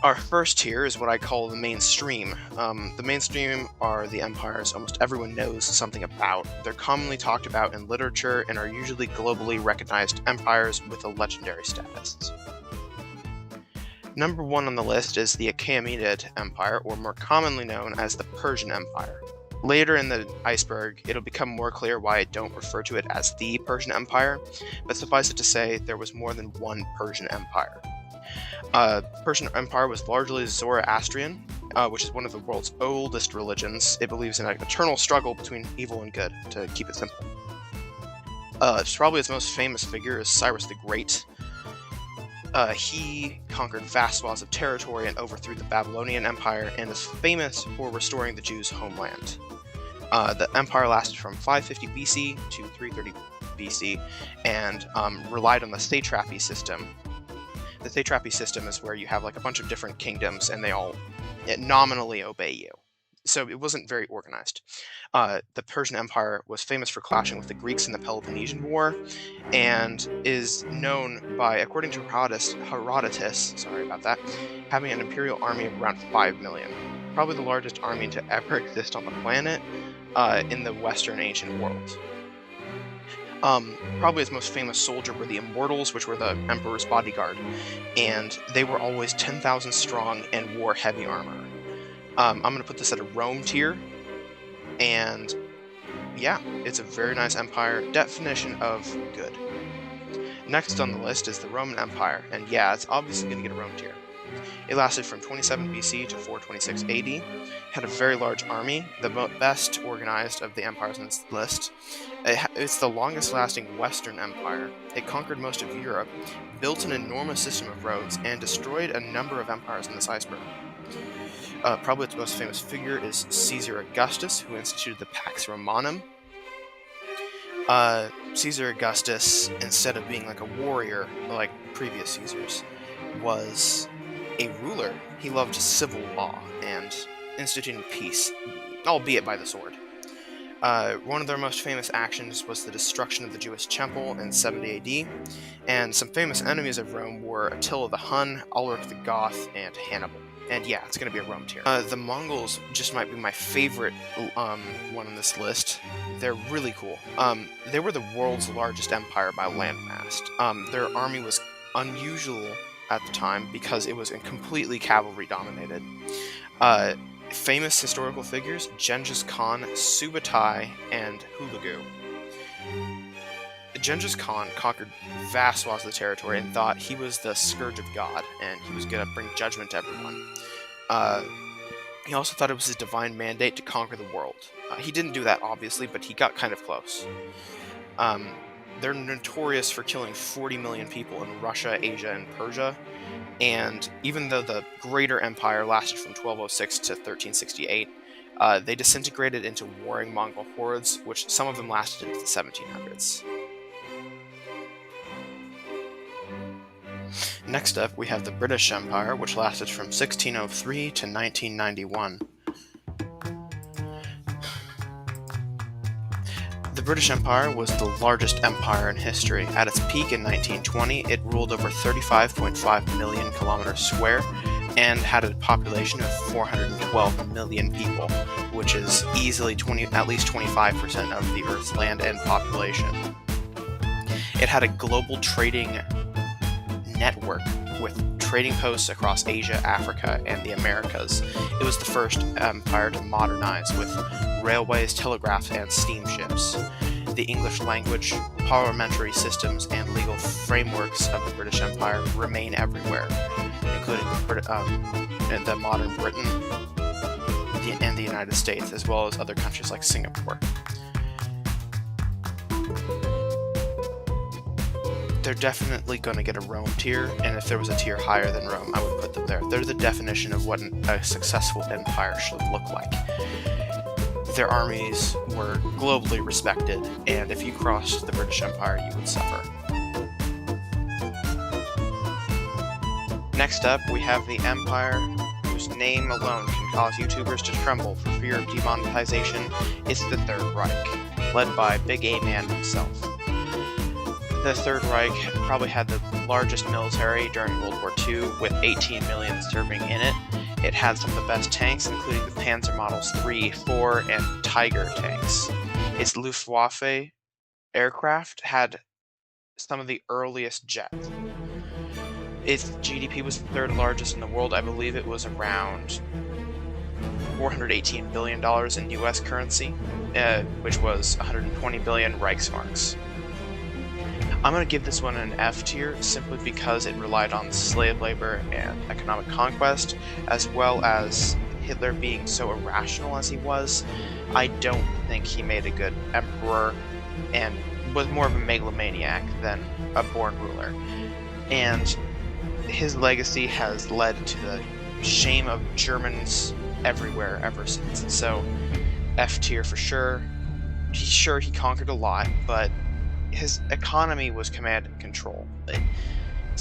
Our first tier is what I call the mainstream. The mainstream are the empires almost everyone knows something about. They're commonly talked about in literature and are usually globally recognized empires with a legendary status. Number 1 on the list is the Achaemenid Empire, or more commonly known as the Persian Empire. Later in the iceberg, it'll become more clear why I don't refer to it as the Persian Empire, but suffice it to say, there was more than one Persian Empire. Persian Empire was largely Zoroastrian, which is one of the world's oldest religions. It believes in an eternal struggle between evil and good, to keep it simple. Probably its most famous figure is Cyrus the Great. He conquered vast swaths of territory and overthrew the Babylonian Empire, and is famous for restoring the Jews' homeland. The empire lasted from 550 BC to 330 BC, and relied on the satrapy system. The satrapy system is where you have like a bunch of different kingdoms, and they all nominally obey you. So it wasn't very organized. The Persian Empire was famous for clashing with the Greeks in the Peloponnesian War, and is known by, according to Herodotus, having an imperial army of around 5 million. Probably the largest army to ever exist on the planet in the Western ancient world. Probably his most famous soldier were the Immortals, which were the Emperor's bodyguard, and they were always 10,000 strong and wore heavy armor. I'm going to put this at a Rome tier, and yeah, it's a very nice empire. Definition of good. Next on the list is the Roman Empire, and yeah, it's obviously going to get a Rome tier. It lasted from 27 BC to 426 AD, had a very large army, the best organized of the empires on this list. It's the longest lasting Western empire. It conquered most of Europe, built an enormous system of roads, and destroyed a number of empires in this iceberg. Probably its most famous figure is Caesar Augustus, who instituted the Pax Romanum. Caesar Augustus, instead of being like a warrior like previous Caesars, was a ruler. He loved civil law and instituting peace, albeit by the sword. One of their most famous actions was the destruction of the Jewish temple in 70 AD, and some famous enemies of Rome were Attila the Hun, Ulrich the Goth, and Hannibal. And yeah, it's going to be a Rome tier. The Mongols just might be my favorite one on this list. They're really cool. They were the world's largest empire by landmass. Their army was unusual at the time because it was completely cavalry dominated. Famous historical figures: Genghis Khan, Subutai, and Hulagu. Genghis Khan conquered vast swaths of the territory and thought he was the scourge of God, and he was going to bring judgment to everyone. He also thought it was his divine mandate to conquer the world. He didn't do that, obviously, but he got kind of close. They're notorious for killing 40 million people in Russia, Asia, and Persia, and even though the Greater Empire lasted from 1206 to 1368, they disintegrated into warring Mongol hordes, which some of them lasted into the 1700s. Next up, we have the British Empire, which lasted from 1603 to 1991. The British Empire was the largest empire in history. At its peak in 1920, it ruled over 35.5 million kilometers square and had a population of 412 million people, which is easily at least 25% of the Earth's land and population. It had a global trading network with trading posts across Asia, Africa, and the Americas. It was the first empire to modernize with railways, telegraphs, and steamships. The English language, parliamentary systems, and legal frameworks of the British Empire remain everywhere, including the modern Britain and the United States, as well as other countries like Singapore. They're definitely going to get a Rome tier, and if there was a tier higher than Rome, I would put them there. They're the definition of what a successful empire should look like. Their armies were globally respected, and if you crossed the British Empire, you would suffer. Next up, we have the empire whose name alone can cause YouTubers to tremble for fear of demonetization. It's the Third Reich, led by Big A Man himself. The Third Reich probably had the largest military during World War II, with 18 million serving in it. It had some of the best tanks, including the Panzer Models 3, 4, and Tiger tanks. Its Luftwaffe aircraft had some of the earliest jets. Its GDP was the third largest in the world. I believe it was around $418 billion in US currency, which was 120 billion Reichsmarks. I'm going to give this one an F tier simply because it relied on slave labor and economic conquest, as well as Hitler being so irrational as he was. I don't think he made a good emperor and was more of a megalomaniac than a born ruler. And his legacy has led to the shame of Germans everywhere ever since. So F tier for sure. He conquered a lot, but his economy was command and control.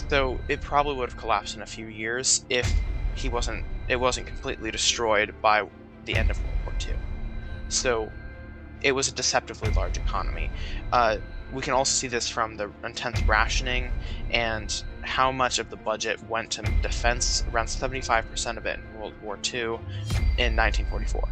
So it probably would have collapsed in a few years if it wasn't completely destroyed by the end of World War II. So it was a deceptively large economy. We can also see this from the intense rationing and how much of the budget went to defense, around 75% of it in World War II in 1944.